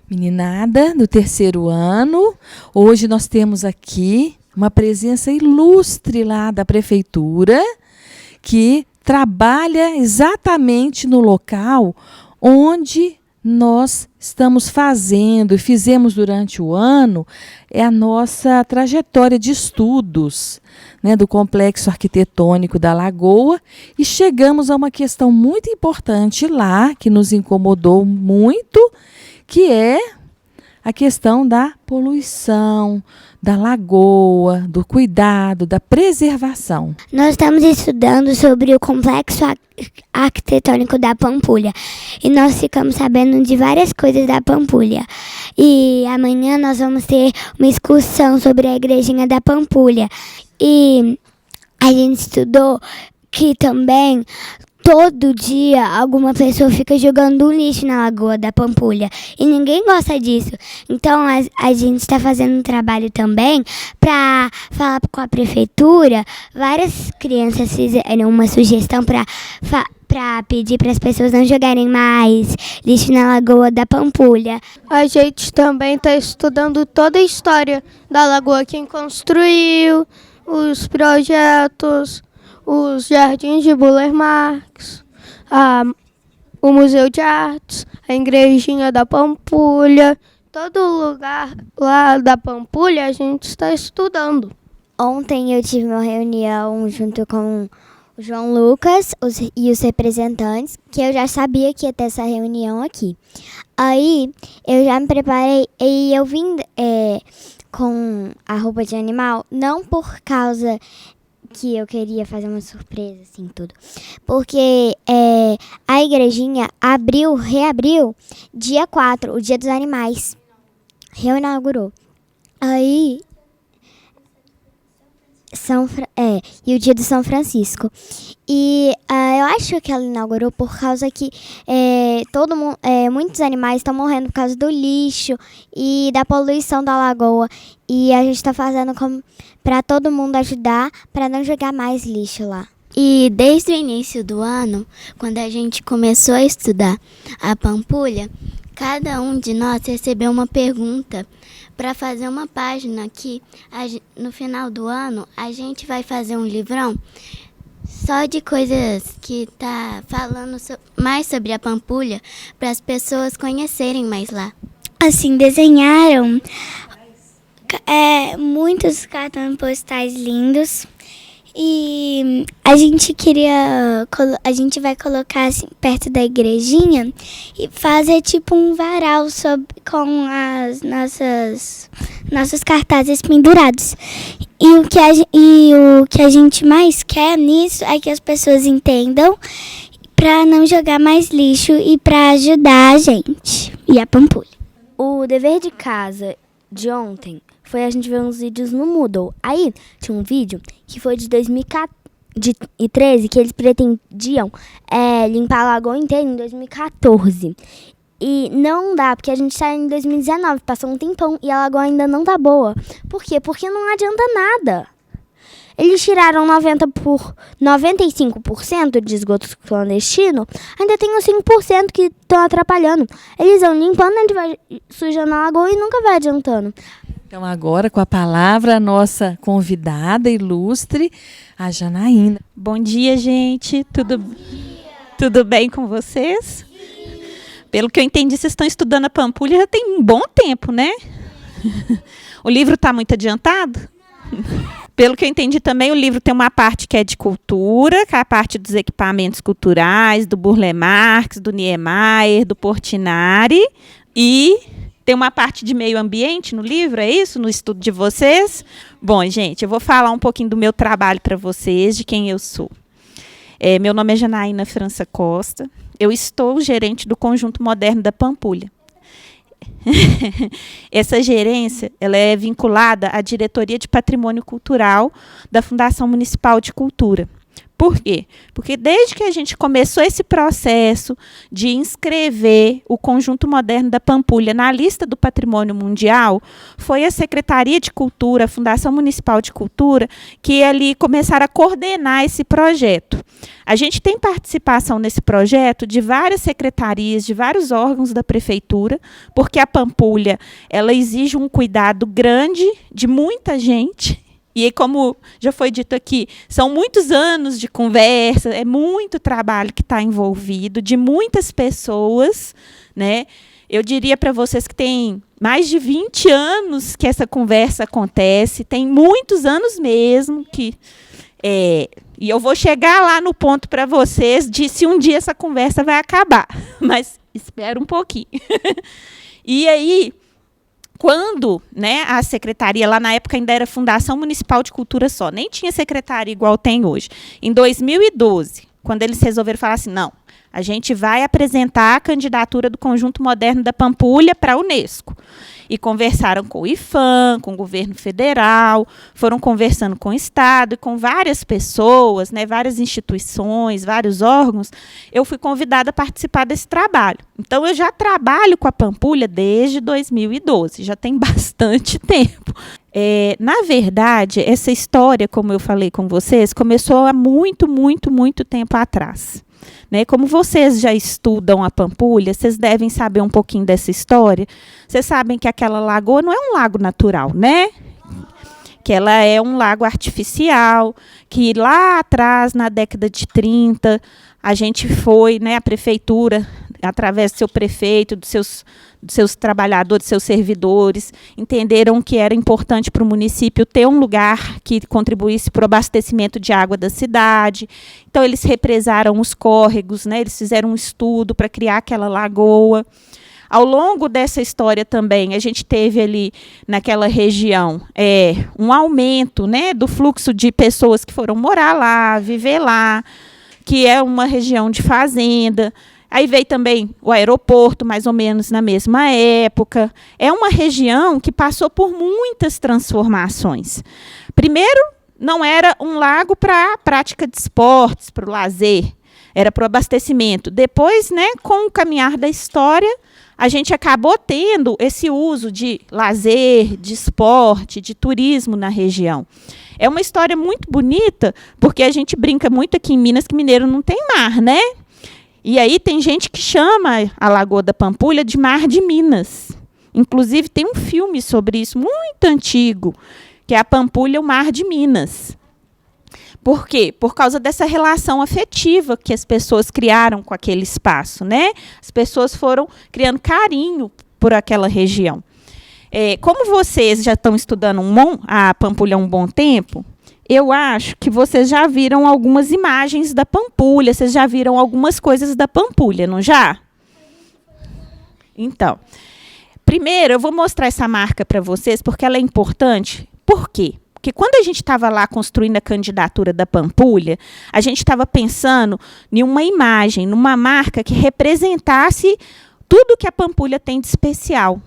Meninada do terceiro ano, hoje nós temos aqui uma presença ilustre lá da prefeitura, que trabalha exatamente no local onde nós estamos fazendo e fizemos durante o ano a nossa trajetória de estudos, né, do Complexo Arquitetônico da Lagoa, e chegamos a uma questão muito importante lá, que nos incomodou muito, que é a questão da poluição, da lagoa, do cuidado, da preservação. Nós estamos estudando sobre o Complexo Arquitetônico da Pampulha e nós ficamos sabendo de várias coisas da Pampulha. E amanhã nós vamos ter uma excursão sobre a Igrejinha da Pampulha. E a gente estudou que também todo dia alguma pessoa fica jogando lixo na Lagoa da Pampulha e ninguém gosta disso. Então a gente está fazendo um trabalho também para falar com a prefeitura. Várias crianças fizeram uma sugestão para pedir para as pessoas não jogarem mais lixo na Lagoa da Pampulha. A gente também está estudando toda a história da lagoa, quem construiu, os projetos, os jardins de Burle Marx, o Museu de Artes, a Igrejinha da Pampulha, todo lugar lá da Pampulha a gente está estudando. Ontem eu tive uma reunião junto com o João Lucas e os representantes, que eu já sabia que ia ter essa reunião aqui. Aí eu já me preparei e eu vim com a roupa de animal, não por causa que eu queria fazer uma surpresa, assim, tudo. Porque a igrejinha reabriu dia 4, o Dia dos Animais. Reinaugurou. Aí, e o dia do São Francisco. E eu acho que ela inaugurou por causa que muitos animais estão morrendo por causa do lixo e da poluição da lagoa. E a gente está fazendo para todo mundo ajudar para não jogar mais lixo lá. E desde o início do ano, quando a gente começou a estudar a Pampulha, cada um de nós recebeu uma pergunta para fazer uma página que no final do ano a gente vai fazer um livrão só de coisas que tá falando mais sobre a Pampulha para as pessoas conhecerem mais lá. Assim, desenharam muitos cartões postais lindos. E a gente vai colocar assim perto da igrejinha e fazer tipo um varal com as nossos cartazes pendurados. E o que a gente mais quer nisso é que as pessoas entendam para não jogar mais lixo e para ajudar a gente e a Pampulha. O dever de casa de ontem foi a gente ver uns vídeos no Moodle. Aí tinha um vídeo que foi de 2013, que eles pretendiam limpar a lagoa inteira em 2014. E não dá, porque a gente está em 2019, passou um tempão e a lagoa ainda não tá boa. Por quê? Porque não adianta nada. Eles tiraram 95% de esgoto clandestino, ainda tem os 5% que estão atrapalhando. Eles vão limpando, a gente vai sujando a lagoa e nunca vai adiantando. Então agora com a palavra a nossa convidada ilustre, a Janaína. Bom dia, gente. Tudo bem com vocês? Pelo que eu entendi, vocês estão estudando a Pampulha já tem um bom tempo, né? O livro está muito adiantado? Pelo que eu entendi também, o livro tem uma parte que é de cultura, que é a parte dos equipamentos culturais, do Burle Marx, do Niemeyer, do Portinari, e tem uma parte de meio ambiente no livro, é isso? No estudo de vocês? Bom, gente, eu vou falar um pouquinho do meu trabalho para vocês, de quem eu sou. Meu nome é Janaína França Costa, eu estou gerente do Conjunto Moderno da Pampulha. Essa gerência ela é vinculada à Diretoria de Patrimônio Cultural da Fundação Municipal de Cultura. Por quê? Porque desde que a gente começou esse processo de inscrever o Conjunto Moderno da Pampulha na lista do Patrimônio Mundial, foi a Secretaria de Cultura, a Fundação Municipal de Cultura, que ali começaram a coordenar esse projeto. A gente tem participação nesse projeto de várias secretarias, de vários órgãos da prefeitura, porque a Pampulha, ela exige um cuidado grande de muita gente. E aí, como já foi dito aqui, são muitos anos de conversa, é muito trabalho que está envolvido, de muitas pessoas, né? Eu diria para vocês que tem mais de 20 anos que essa conversa acontece, tem muitos anos mesmo que... e eu vou chegar lá no ponto para vocês de se um dia essa conversa vai acabar, mas espera um pouquinho. E aí... Quando, né, a secretaria, lá na época ainda era Fundação Municipal de Cultura só, nem tinha secretaria igual tem hoje. Em 2012, quando eles resolveram falar assim, não, a gente vai apresentar a candidatura do Conjunto Moderno da Pampulha para a Unesco. E conversaram com o IPHAN, com o governo federal, foram conversando com o Estado e com várias pessoas, né, várias instituições, vários órgãos. Eu fui convidada a participar desse trabalho. Então, eu já trabalho com a Pampulha desde 2012, já tem bastante tempo. Na verdade, essa história, como eu falei com vocês, começou há muito, muito, muito tempo atrás. Né? Como vocês já estudam a Pampulha, vocês devem saber um pouquinho dessa história. Vocês sabem que aquela lagoa não é um lago natural, né? Que ela é um lago artificial, que lá atrás, na década de 30, a gente foi, né, a prefeitura, através do seu prefeito, dos seus trabalhadores, dos seus servidores, entenderam que era importante para o município ter um lugar que contribuísse para o abastecimento de água da cidade. Então, eles represaram os córregos, né, eles fizeram um estudo para criar aquela lagoa. Ao longo dessa história também, a gente teve ali, naquela região, um aumento, né, do fluxo de pessoas que foram morar lá, viver lá, que é uma região de fazenda. Aí veio também o aeroporto, mais ou menos na mesma época. É uma região que passou por muitas transformações. Primeiro, não era um lago para a prática de esportes, para o lazer, era para o abastecimento. Depois, né, com o caminhar da história, a gente acabou tendo esse uso de lazer, de esporte, de turismo na região. É uma história muito bonita, porque a gente brinca muito aqui em Minas que mineiro não tem mar, né? E aí tem gente que chama a Lagoa da Pampulha de Mar de Minas. Inclusive tem um filme sobre isso, muito antigo, que é a Pampulha, o Mar de Minas. Por quê? Por causa dessa relação afetiva que as pessoas criaram com aquele espaço, né? As pessoas foram criando carinho por aquela região. Como vocês já estão estudando a Pampulha há um bom tempo, eu acho que vocês já viram algumas imagens da Pampulha, vocês já viram algumas coisas da Pampulha, não já? Então, primeiro eu vou mostrar essa marca para vocês, porque ela é importante. Por quê? Porque quando a gente estava lá construindo a candidatura da Pampulha, a gente estava pensando em uma imagem, numa marca que representasse tudo que a Pampulha tem de especial.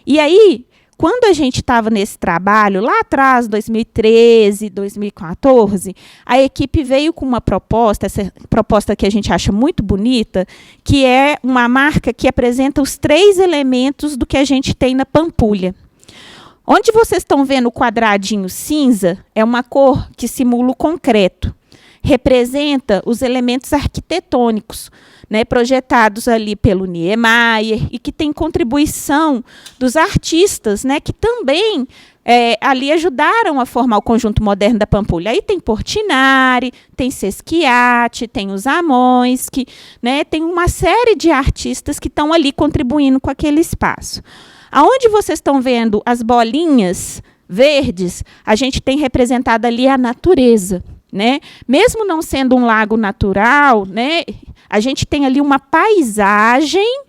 E aí, quando a gente estava nesse trabalho, lá atrás, 2013, 2014, a equipe veio com uma proposta, essa proposta que a gente acha muito bonita, que é uma marca que apresenta os 3 elementos do que a gente tem na Pampulha. Onde vocês estão vendo o quadradinho cinza, é uma cor que simula o concreto. Representa os elementos arquitetônicos, né, projetados ali pelo Niemeyer e que tem contribuição dos artistas, né, que também ali ajudaram a formar o Conjunto Moderno da Pampulha. Aí tem Portinari, tem Sesquiate, tem os Amões, né, tem uma série de artistas que estão ali contribuindo com aquele espaço. Aonde vocês estão vendo as bolinhas verdes, a gente tem representado ali a natureza, né? Mesmo não sendo um lago natural, né, a gente tem ali uma paisagem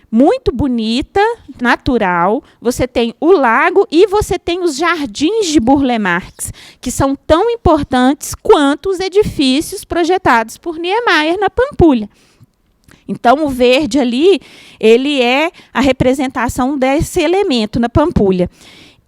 muito bonita, natural. Você tem o lago e você tem os jardins de Burle Marx, que são tão importantes quanto os edifícios projetados por Niemeyer na Pampulha. Então, o verde ali, ele é a representação desse elemento na Pampulha.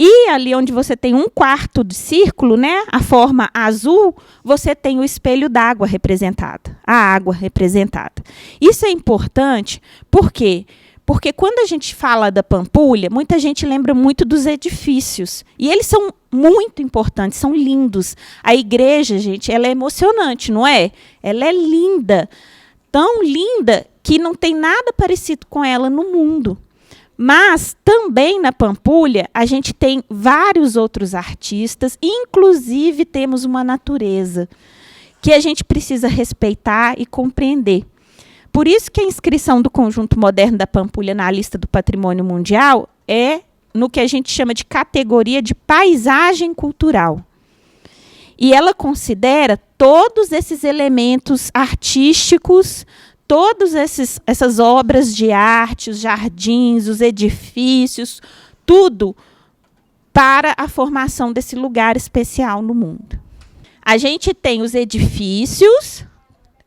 E ali onde você tem 1/4 de círculo, né, a forma azul, você tem o espelho d'água representado, a água representada. Isso é importante, por quê? Porque quando a gente fala da Pampulha, muita gente lembra muito dos edifícios. E eles são muito importantes, são lindos. A igreja, gente, ela é emocionante, não é? Ela é linda. Tão linda que não tem nada parecido com ela no mundo. Mas também na Pampulha a gente tem vários outros artistas, inclusive temos uma natureza que a gente precisa respeitar e compreender. Por isso que a inscrição do Conjunto Moderno da Pampulha na lista do Patrimônio Mundial é no que a gente chama de categoria de paisagem cultural. E ela considera todos esses elementos artísticos, todas essas obras de arte, os jardins, os edifícios, tudo para a formação desse lugar especial no mundo. A gente tem os edifícios,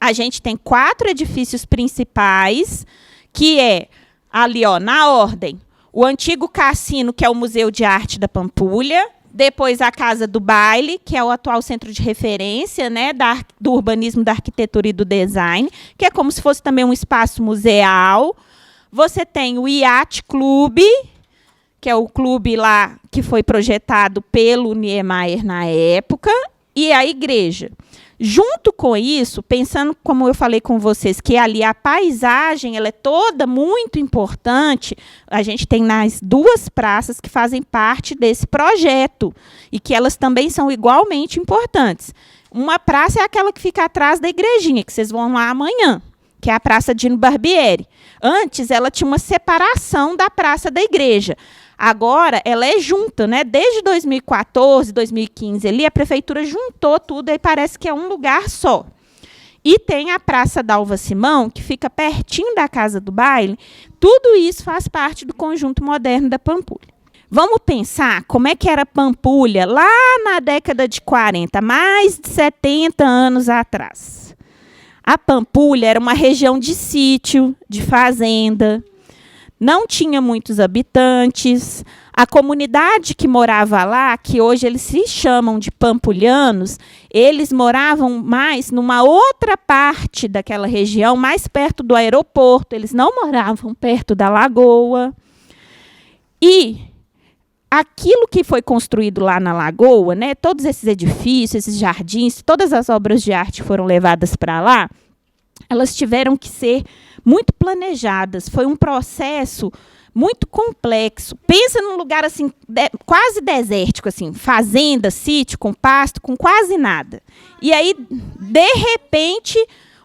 a gente tem 4 edifícios principais, que é ali, ó, na ordem, o antigo cassino, que é o Museu de Arte da Pampulha, depois a Casa do Baile, que é o atual centro de referência, né, do urbanismo, da arquitetura e do design, que é como se fosse também um espaço museal. Você tem o Yacht Club, que é o clube lá que foi projetado pelo Niemeyer na época, e a igreja. Junto com isso, pensando, como eu falei com vocês, que ali a paisagem ela é toda muito importante, a gente tem nas 2 praças que fazem parte desse projeto e que elas também são igualmente importantes. Uma praça é aquela que fica atrás da igrejinha, que vocês vão lá amanhã, que é a Praça Dino Barbieri. Antes, ela tinha uma separação da Praça da Igreja. Agora, ela é junta, né? Desde 2014, 2015, ali, a prefeitura juntou tudo e parece que é um lugar só. E tem a Praça Dalva Simão, que fica pertinho da Casa do Baile. Tudo isso faz parte do Conjunto Moderno da Pampulha. Vamos pensar como é que era Pampulha lá na década de 40, mais de 70 anos atrás. A Pampulha era uma região de sítio, de fazenda, não tinha muitos habitantes. A comunidade que morava lá, que hoje eles se chamam de pampulhanos, eles moravam mais numa outra parte daquela região, mais perto do aeroporto, eles não moravam perto da lagoa. E aquilo que foi construído lá na lagoa, né, todos esses edifícios, esses jardins, todas as obras de arte foram levadas para lá, elas tiveram que ser muito planejadas. Foi um processo muito complexo. Pensa num lugar assim, quase desértico, assim, fazenda, sítio, com pasto, com quase nada. E aí, de repente,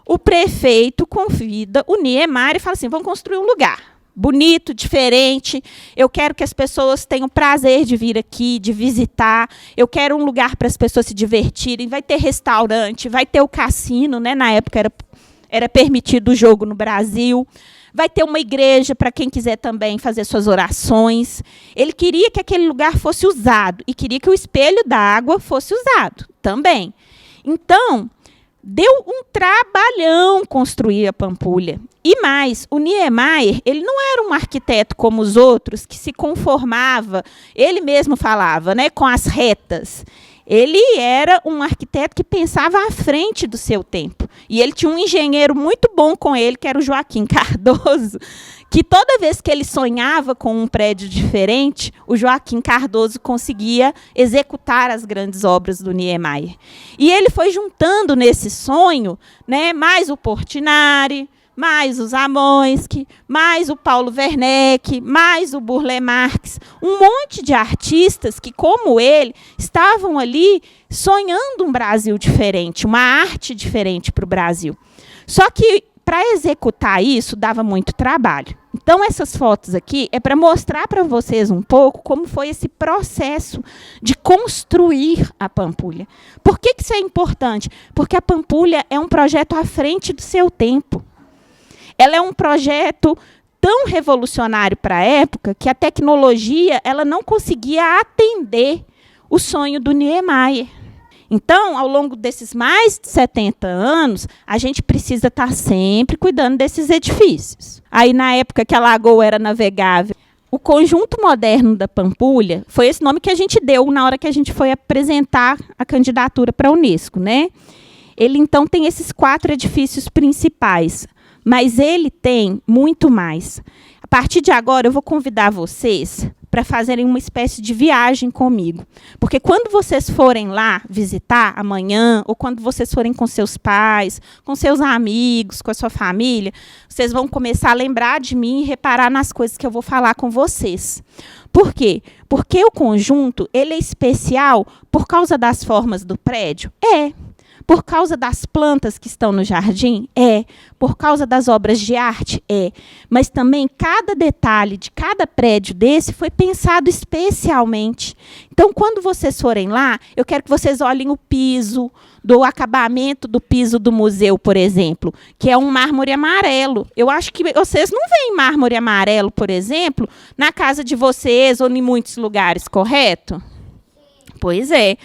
o prefeito convida o Niemeyer e fala assim, vamos construir um lugar bonito, diferente, eu quero que as pessoas tenham prazer de vir aqui, de visitar, eu quero um lugar para as pessoas se divertirem, vai ter restaurante, vai ter o cassino, né? Na época era permitido o jogo no Brasil, vai ter uma igreja para quem quiser também fazer suas orações. Ele queria que aquele lugar fosse usado e queria que o espelho da água fosse usado também. Então, deu um trabalhão construir a Pampulha. E mais, o Niemeyer, ele não era um arquiteto como os outros, que se conformava, ele mesmo falava, né, com as retas. Ele era um arquiteto que pensava à frente do seu tempo. E ele tinha um engenheiro muito bom com ele, que era o Joaquim Cardoso, que toda vez que ele sonhava com um prédio diferente, o Joaquim Cardoso conseguia executar as grandes obras do Niemeyer. E ele foi juntando nesse sonho, né, mais o Portinari, mais o Zamoyski, mais o Paulo Werneck, mais o Burle Marx, um monte de artistas que, como ele, estavam ali sonhando um Brasil diferente, uma arte diferente para o Brasil. Só que, para executar isso, dava muito trabalho. Então, essas fotos aqui é para mostrar para vocês um pouco como foi esse processo de construir a Pampulha. Por que isso é importante? Porque a Pampulha é um projeto à frente do seu tempo. Ela é um projeto tão revolucionário para a época que a tecnologia ela não conseguia atender o sonho do Niemeyer. Então, ao longo desses mais de 70 anos, a gente precisa estar sempre cuidando desses edifícios. Aí, na época que a lagoa era navegável, o Conjunto Moderno da Pampulha foi esse nome que a gente deu na hora que a gente foi apresentar a candidatura para a Unesco, né? Ele, então, tem esses 4 edifícios principais, mas ele tem muito mais. A partir de agora, eu vou convidar vocês para fazerem uma espécie de viagem comigo. Porque quando vocês forem lá visitar amanhã, ou quando vocês forem com seus pais, com seus amigos, com a sua família, vocês vão começar a lembrar de mim e reparar nas coisas que eu vou falar com vocês. Por quê? Porque o conjunto ele é especial por causa das formas do prédio? É. Por causa das plantas que estão no jardim? É. Por causa das obras de arte? É. Mas também cada detalhe de cada prédio desse foi pensado especialmente. Então, quando vocês forem lá, eu quero que vocês olhem o piso, do acabamento do piso do museu, por exemplo, que é um mármore amarelo. Eu acho que vocês não veem mármore amarelo, por exemplo, na casa de vocês ou em muitos lugares, correto? Pois é.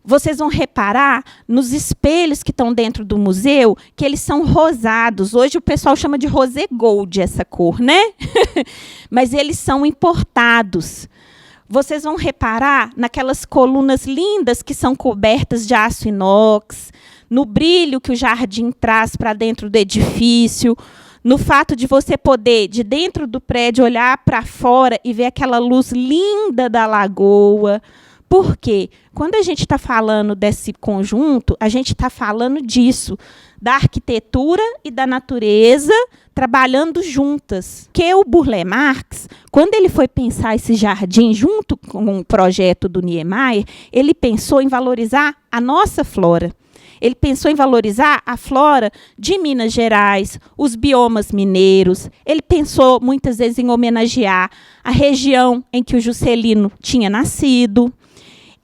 Vocês vão reparar nos espelhos que estão dentro do museu, que eles são rosados. Hoje o pessoal chama de rosé gold essa cor, né? Mas eles são importados. Vocês vão reparar naquelas colunas lindas que são cobertas de aço inox, no brilho que o jardim traz para dentro do edifício, no fato de você poder, de dentro do prédio, olhar para fora e ver aquela luz linda da lagoa. Por quê? Quando a gente está falando desse conjunto, a gente está falando disso, da arquitetura e da natureza trabalhando juntas. Que o Burle Marx, quando ele foi pensar esse jardim junto com o projeto do Niemeyer, ele pensou em valorizar a nossa flora. Ele pensou em valorizar a flora de Minas Gerais, os biomas mineiros. Ele pensou muitas vezes em homenagear a região em que o Juscelino tinha nascido.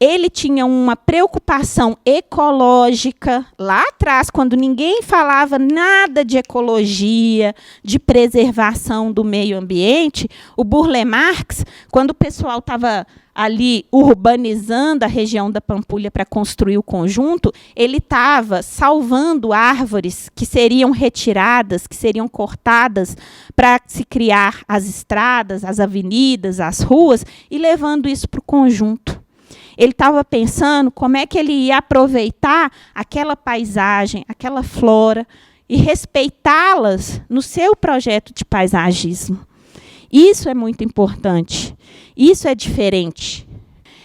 Ele tinha uma preocupação ecológica lá atrás, quando ninguém falava nada de ecologia, de preservação do meio ambiente. O Burle Marx, quando o pessoal estava ali urbanizando a região da Pampulha para construir o conjunto, ele estava salvando árvores que seriam retiradas, que seriam cortadas para se criar as estradas, as avenidas, as ruas, e levando isso para o conjunto. Ele estava pensando como é que ele ia aproveitar aquela paisagem, aquela flora, e respeitá-las no seu projeto de paisagismo. Isso é muito importante. Isso é diferente.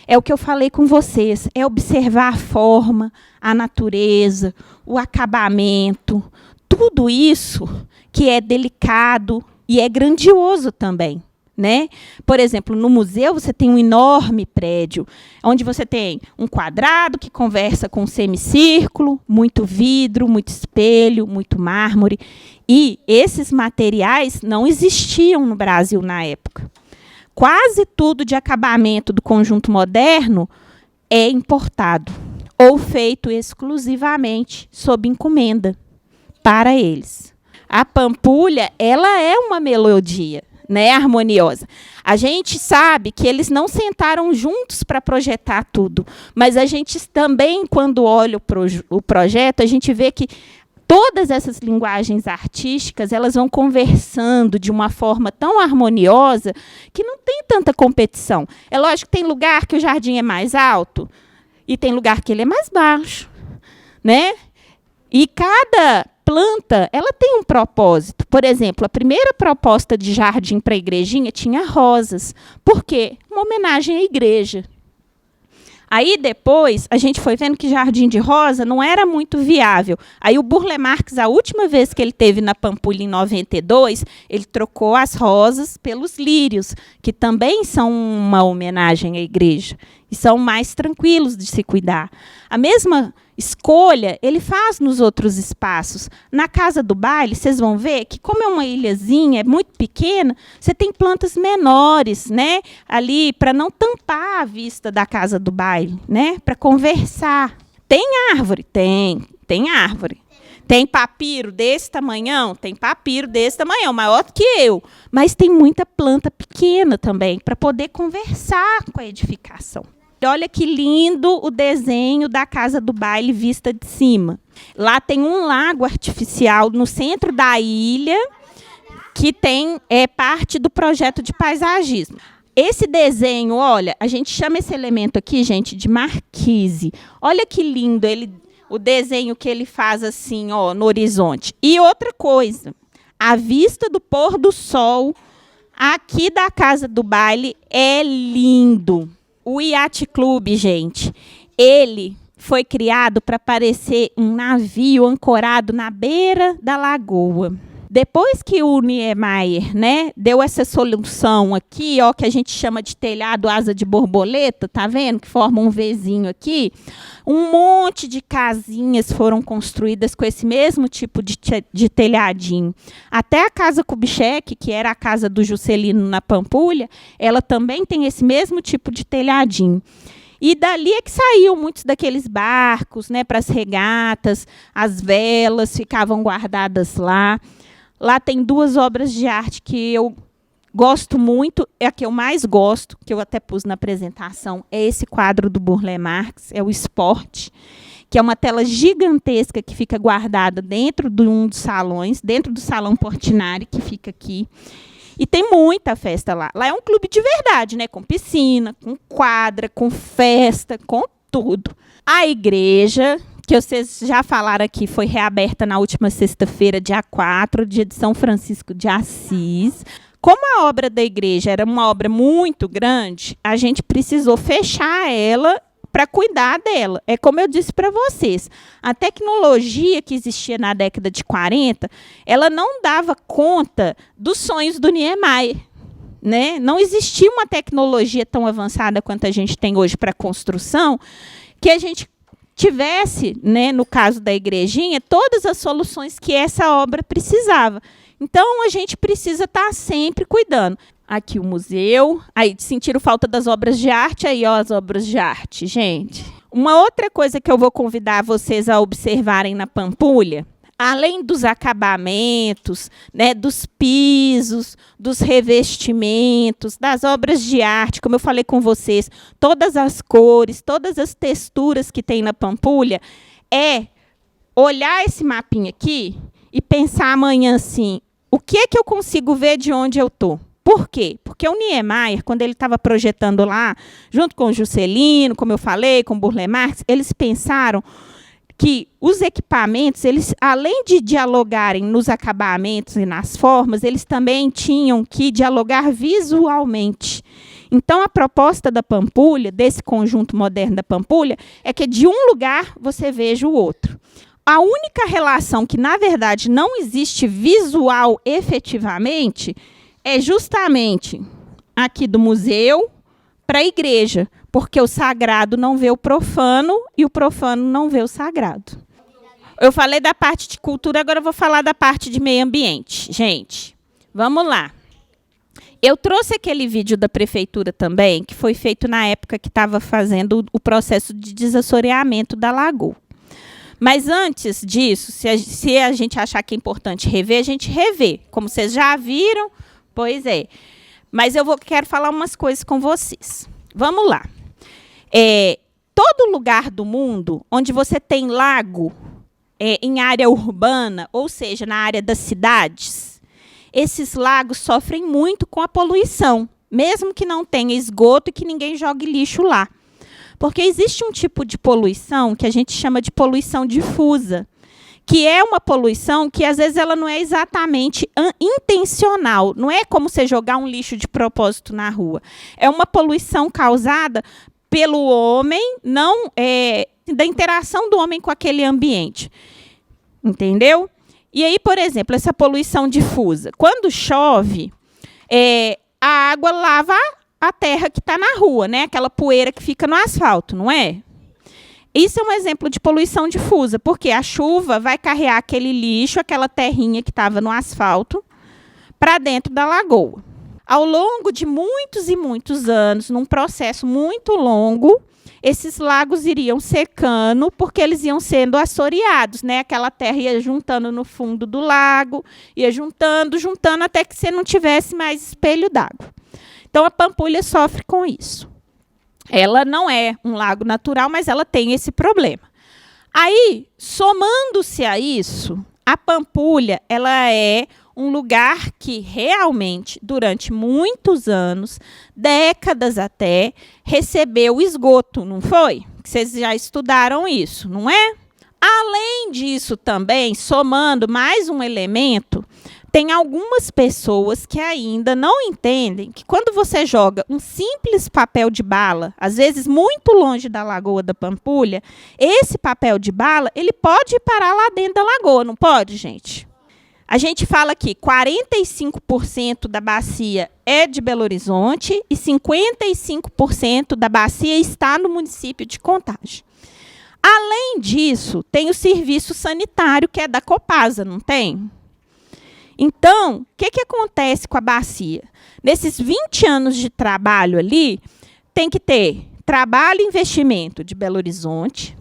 É o que eu falei com vocês, é observar a forma, a natureza, o acabamento, tudo isso que é delicado e é grandioso também. Né? Por exemplo, no museu você tem um enorme prédio, onde você tem um quadrado que conversa com um semicírculo, muito vidro, muito espelho, muito mármore. E esses materiais não existiam no Brasil na época. Quase tudo de acabamento do conjunto moderno é importado, ou feito exclusivamente sob encomenda para eles. A Pampulha, ela é uma melodia, né, harmoniosa. A gente sabe que eles não sentaram juntos para projetar tudo, mas a gente também, quando olha o projeto, a gente vê que todas essas linguagens artísticas, elas vão conversando de uma forma tão harmoniosa que não tem tanta competição. É lógico que tem lugar que o jardim é mais alto e tem lugar que ele é mais baixo, né? E cada planta, ela tem um propósito. Por exemplo, a primeira proposta de jardim para a igrejinha tinha rosas. Por quê? Uma homenagem à igreja. Aí depois a gente foi vendo que jardim de rosa não era muito viável. Aí o Burle Marx, a última vez que ele teve na Pampulha em 92, ele trocou as rosas pelos lírios, que também são uma homenagem à igreja e são mais tranquilos de se cuidar. A mesma escolha ele faz nos outros espaços. Na Casa do Baile, vocês vão ver que, como é uma ilhazinha, é muito pequena, você tem plantas menores, né, ali para não tampar a vista da Casa do Baile, né, para conversar. Tem árvore? Tem árvore. Tem papiro desse tamanhão? Tem papiro desse tamanhão, maior do que eu. Mas tem muita planta pequena também, para poder conversar com a edificação. Olha que lindo o desenho da Casa do Baile vista de cima. Lá tem um lago artificial no centro da ilha. que tem parte do projeto de paisagismo. Esse desenho, olha, a gente chama esse elemento aqui, gente, de marquise. Olha que lindo o desenho que ele faz assim, ó, no horizonte. E outra coisa, a vista do pôr do sol aqui da Casa do Baile é lindo. O Yacht Club, gente, ele foi criado para parecer um navio ancorado na beira da lagoa. Depois que o Niemeyer, né, deu essa solução aqui, ó, que a gente chama de telhado asa de borboleta, tá vendo? Que forma um Vzinho aqui. Um monte de casinhas foram construídas com esse mesmo tipo de telhadinho. Até a Casa Kubitschek, que era a casa do Juscelino na Pampulha, ela também tem esse mesmo tipo de telhadinho. E dali é que saíam muitos daqueles barcos, né, para as regatas, as velas ficavam guardadas lá. Lá tem 2 obras de arte que eu gosto muito, é a que eu mais gosto, que eu até pus na apresentação, é esse quadro do Burle Marx, é o Esporte, que é uma tela gigantesca que fica guardada dentro de um dos salões, dentro do Salão Portinari, que fica aqui. E tem muita festa lá. Lá é um clube de verdade, né? Com piscina, com quadra, com festa, com tudo. A igreja, que vocês já falaram aqui, foi reaberta na última sexta-feira, dia 4, dia de São Francisco de Assis. Como a obra da igreja era uma obra muito grande, a gente precisou fechar ela para cuidar dela. É como eu disse para vocês, a tecnologia que existia na década de 40, ela não dava conta dos sonhos do Niemeyer, né? Não existia uma tecnologia tão avançada quanto a gente tem hoje para construção, que a gente tivesse, né, no caso da igrejinha, todas as soluções que essa obra precisava. Então, a gente precisa estar sempre cuidando. Aqui o museu, aí sentiram falta das obras de arte, aí ó, as obras de arte, gente. Uma outra coisa que eu vou convidar vocês a observarem na Pampulha, além dos acabamentos, né, dos pisos, dos revestimentos, das obras de arte, como eu falei com vocês, todas as cores, todas as texturas que tem na Pampulha, é olhar esse mapinha aqui e pensar amanhã assim, o que é que eu consigo ver de onde eu estou? Por quê? Porque o Niemeyer, quando ele estava projetando lá, junto com o Juscelino, como eu falei, com o Burle Marx, eles pensaram que os equipamentos, eles, além de dialogarem nos acabamentos e nas formas, eles também tinham que dialogar visualmente. Então, a proposta da Pampulha, desse conjunto moderno da Pampulha, é que de um lugar você veja o outro. A única relação que, na verdade, não existe visual efetivamente é justamente aqui do museu para a igreja, porque o sagrado não vê o profano e o profano não vê o sagrado. Eu falei da parte de cultura, agora eu vou falar da parte de meio ambiente. Gente, vamos lá. Eu trouxe aquele vídeo da prefeitura também, que foi feito na época que estava fazendo o processo de desassoreamento da lagoa. Mas antes disso, se a gente achar que é importante rever, a gente revê. Como vocês já viram, pois é. Mas quero falar umas coisas com vocês. Vamos lá. Todo lugar do mundo onde você tem lago em área urbana, ou seja, na área das cidades, esses lagos sofrem muito com a poluição, mesmo que não tenha esgoto e que ninguém jogue lixo lá. Porque existe um tipo de poluição que a gente chama de poluição difusa, que é uma poluição que, às vezes, ela não é exatamente intencional. Não é como você jogar um lixo de propósito na rua. É uma poluição causada pelo homem, não da interação do homem com aquele ambiente. Entendeu? E aí, por exemplo, essa poluição difusa. Quando chove, a água lava a terra que está na rua, né? Aquela poeira que fica no asfalto, não é? Isso é um exemplo de poluição difusa, porque a chuva vai carregar aquele lixo, aquela terrinha que estava no asfalto, para dentro da lagoa. Ao longo de muitos e muitos anos, num processo muito longo, esses lagos iriam secando, porque eles iam sendo assoreados, né? Aquela terra ia juntando no fundo do lago, ia juntando, até que você não tivesse mais espelho d'água. Então, a Pampulha sofre com isso. Ela não é um lago natural, mas ela tem esse problema. Aí, somando-se a isso, a Pampulha ela é um lugar que realmente, durante muitos anos, décadas até, recebeu esgoto, não foi? Vocês já estudaram isso, não é? Além disso também, somando mais um elemento, tem algumas pessoas que ainda não entendem que quando você joga um simples papel de bala, às vezes muito longe da Lagoa da Pampulha, esse papel de bala, ele pode parar lá dentro da lagoa, não pode, gente? A gente fala que 45% da bacia é de Belo Horizonte e 55% da bacia está no município de Contagem. Além disso, tem o serviço sanitário, que é da Copasa, não tem? Então, o que acontece com a bacia? Nesses 20 anos de trabalho ali, tem que ter trabalho e investimento de Belo Horizonte,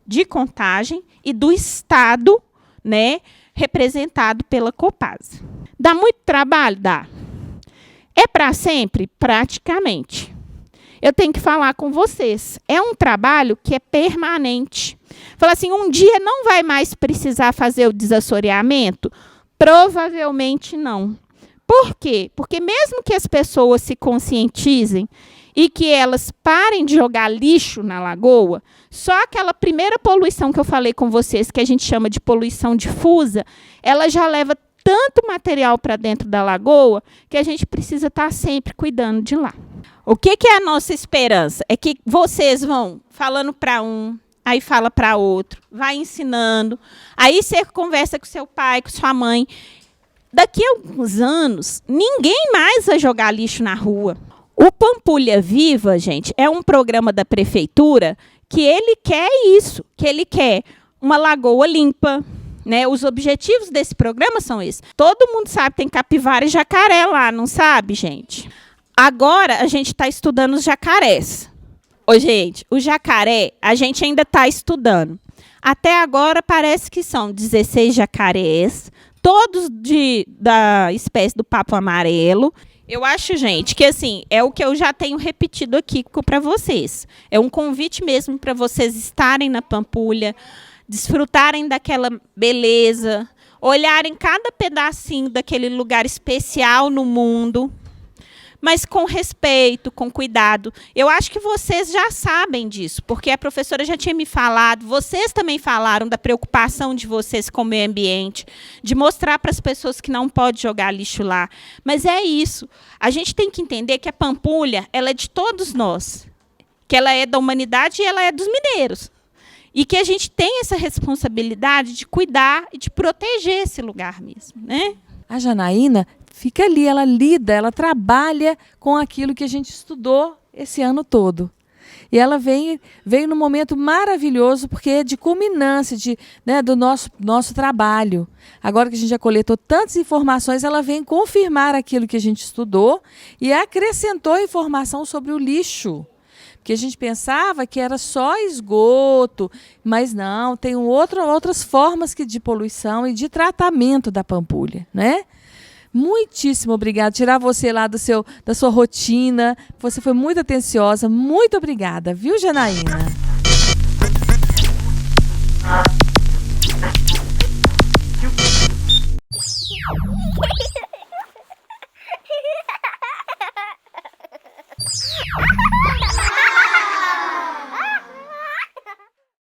de Contagem e do Estado, né, representado pela Copasa. Dá muito trabalho? Dá. É para sempre? Praticamente. Eu tenho que falar com vocês. É um trabalho que é permanente. Fala assim, um dia não vai mais precisar fazer o desassoreamento? Provavelmente não. Por quê? Porque mesmo que as pessoas se conscientizem e que elas parem de jogar lixo na lagoa, só aquela primeira poluição que eu falei com vocês, que a gente chama de poluição difusa, ela já leva tanto material para dentro da lagoa que a gente precisa estar sempre cuidando de lá. O que é a nossa esperança? É que vocês vão falando para um, aí fala para outro, vai ensinando, aí você conversa com seu pai, com sua mãe. Daqui a alguns anos, ninguém mais vai jogar lixo na rua. O Pampulha Viva, gente, é um programa da prefeitura que ele quer isso, que ele quer uma lagoa limpa, né? Os objetivos desse programa são esses. Todo mundo sabe que tem capivara e jacaré lá, não sabe, gente? Agora a gente está estudando os jacarés. Ô, gente, o jacaré a gente ainda está estudando. Até agora parece que são 16 jacarés, todos da espécie do papo amarelo. Eu acho, gente, que assim, é o que eu já tenho repetido aqui para vocês. É um convite mesmo para vocês estarem na Pampulha, desfrutarem daquela beleza, olharem cada pedacinho daquele lugar especial no mundo, mas com respeito, com cuidado. Eu acho que vocês já sabem disso, porque a professora já tinha me falado, vocês também falaram da preocupação de vocês com o meio ambiente, de mostrar para as pessoas que não pode jogar lixo lá. Mas é isso. A gente tem que entender que a Pampulha, ela é de todos nós, que ela é da humanidade e ela é dos mineiros. E que a gente tem essa responsabilidade de cuidar e de proteger esse lugar mesmo, né? A Janaína fica ali, ela lida, ela trabalha com aquilo que a gente estudou esse ano todo. E ela veio num momento maravilhoso, porque é de culminância do nosso trabalho. Agora que a gente já coletou tantas informações, ela vem confirmar aquilo que a gente estudou e acrescentou informação sobre o lixo. Porque a gente pensava que era só esgoto, mas não, tem outras formas de poluição e de tratamento da Pampulha, né? Muitíssimo obrigada. Tirar você lá da sua rotina. Você foi muito atenciosa. Muito obrigada, viu, Janaína?